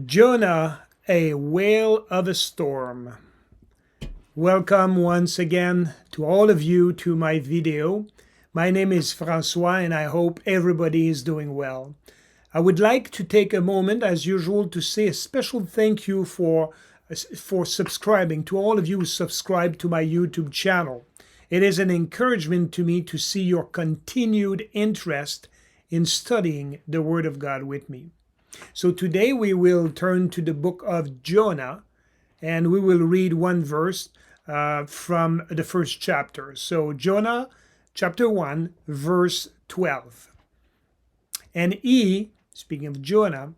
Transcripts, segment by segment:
Jonah, a whale of a storm. Welcome once again to all of you to my video. My name is Francois and I hope everybody is doing well. I would like to take a moment as usual to say a special thank you for subscribing, to all of you who subscribe to my YouTube channel. It is an encouragement to me to see your continued interest in studying the Word of God with me. So today we will turn to the book of Jonah and we will read one verse from the first chapter. So Jonah chapter 1 verse 12. And he, speaking of Jonah,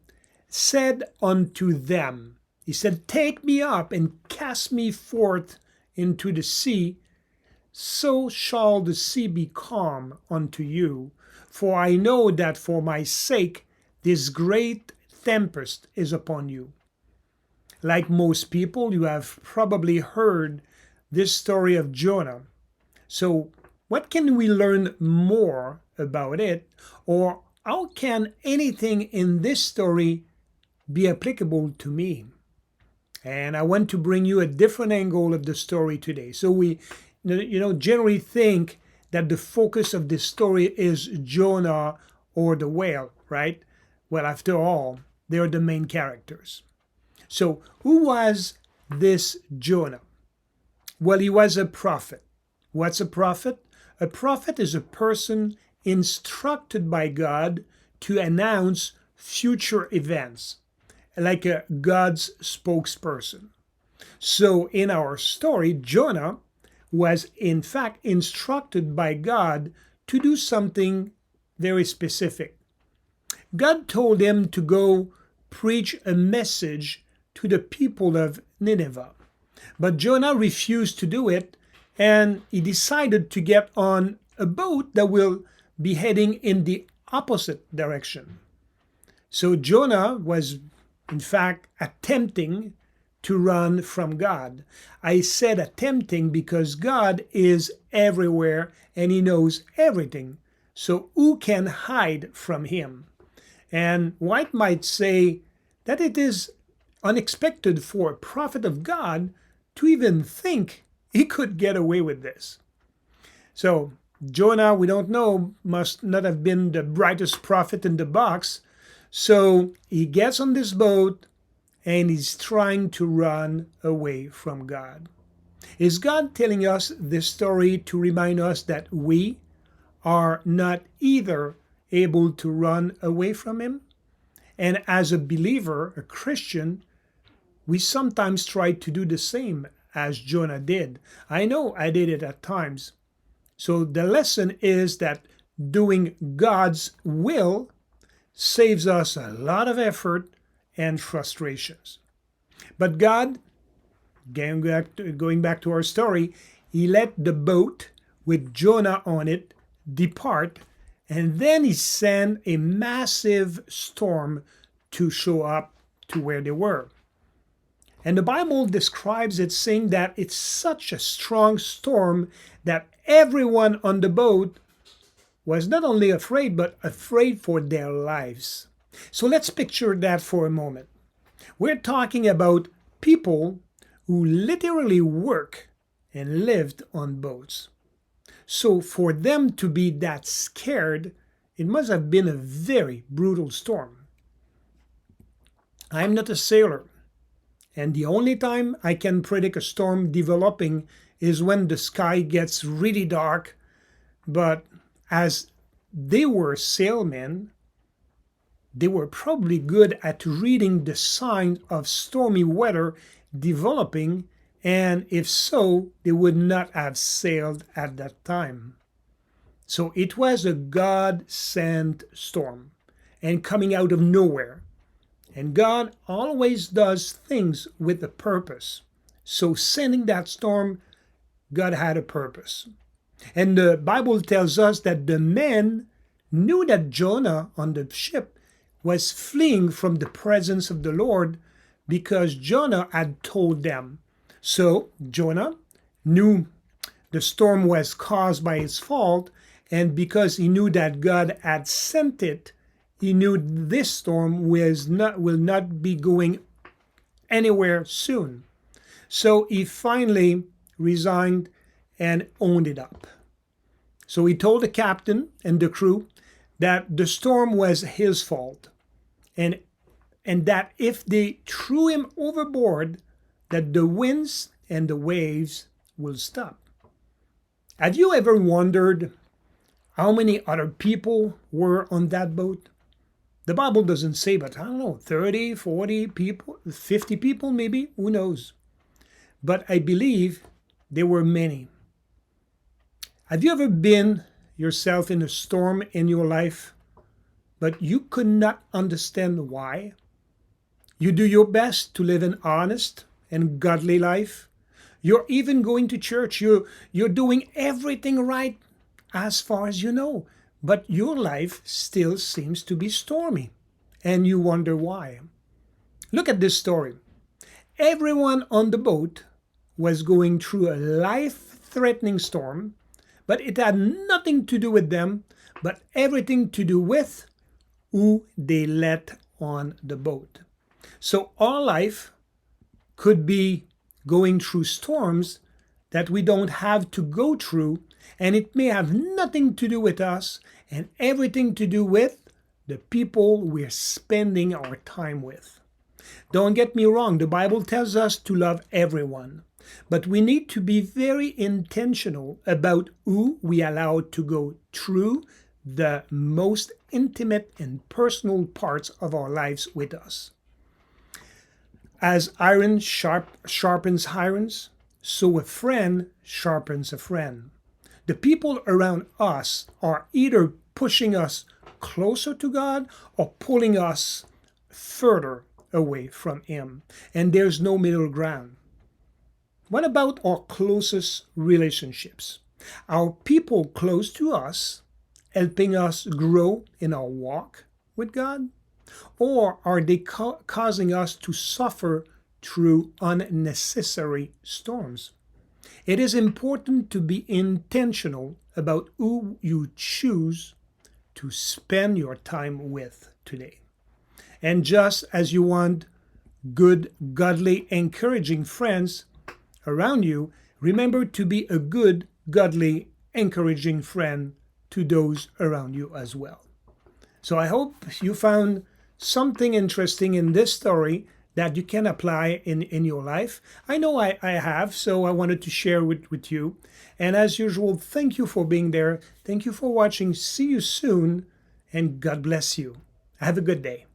said unto them, he said, "Take me up and cast me forth into the sea, so shall the sea be calm unto you. For I know that for my sake this great tempest is upon you." Like most people, you have probably heard this story of Jonah. So what can we learn more about it? Or how can anything in this story be applicable to me? And I want to bring you a different angle of the story today. So we generally think that the focus of this story is Jonah or the whale, right? Well, after all, they are the main characters. So who was this Jonah? Well, he was a prophet. What's a prophet? A prophet is a person instructed by God to announce future events, like a God's spokesperson. So in our story, Jonah was in fact instructed by God to do something very specific. God told him to go preach a message to the people of Nineveh. But Jonah refused to do it, and he decided to get on a boat that will be heading in the opposite direction. So Jonah was, in fact, attempting to run from God. I said attempting because God is everywhere and he knows everything. So who can hide from him? And White might say that it is unexpected for a prophet of God to even think he could get away with this. So Jonah, we don't know, must not have been the brightest prophet in the box. So he gets on this boat and he's trying to run away from God. Is God telling us this story to remind us that we are not either able to run away from him? And as a believer, a Christian, we sometimes try to do the same as Jonah did. I know I did it at times. So the lesson is that doing God's will saves us a lot of effort and frustrations. But God, going back to our story, he let the boat with Jonah on it depart, and then he sent a massive storm to show up to where they were. And the Bible describes it saying that it's such a strong storm that everyone on the boat was not only afraid, but afraid for their lives. So let's picture that for a moment. We're talking about people who literally work and lived on boats. So for them to be that scared, it must have been a very brutal storm. I'm not a sailor, and the only time I can predict a storm developing is when the sky gets really dark. But as they were sailmen, they were probably good at reading the signs of stormy weather developing, and if so, they would not have sailed at that time. So it was a God-sent storm and coming out of nowhere. And God always does things with a purpose. So sending that storm, God had a purpose. And the Bible tells us that the men knew that Jonah on the ship was fleeing from the presence of the Lord because Jonah had told them. So Jonah knew the storm was caused by his fault, and because he knew that God had sent it, he knew this storm will not be going anywhere soon. So he finally resigned and owned it up. So he told the captain and the crew that the storm was his fault, and that if they threw him overboard, that the winds and the waves will stop. Have you ever wondered how many other people were on that boat? The Bible doesn't say, but I don't know, 30, 40 people, 50 people maybe, who knows? But I believe there were many. Have you ever been yourself in a storm in your life, but you could not understand why? You do your best to live an honest and godly life. You're even going to church. You're doing everything right as far as you know. But your life still seems to be stormy, and you wonder why. Look at this story. Everyone on the boat was going through a life-threatening storm, but it had nothing to do with them, but everything to do with who they let on the boat. So our life could be going through storms that we don't have to go through, and it may have nothing to do with us and everything to do with the people we're spending our time with. Don't get me wrong, the Bible tells us to love everyone, but we need to be very intentional about who we allow to go through the most intimate and personal parts of our lives with us. As iron sharpens irons, so a friend sharpens a friend. The people around us are either pushing us closer to God or pulling us further away from Him. And there's no middle ground. What about our closest relationships? Are people close to us helping us grow in our walk with God? Or are they causing us to suffer through unnecessary storms? It is important to be intentional about who you choose to spend your time with today. And just as you want good, godly, encouraging friends around you, remember to be a good, godly, encouraging friend to those around you as well. So I hope you found something interesting in this story that you can apply in your life. I know I have, so I wanted to share with you. And as usual, thank you for being there. Thank you for watching. See you soon, and God bless you. Have a good day.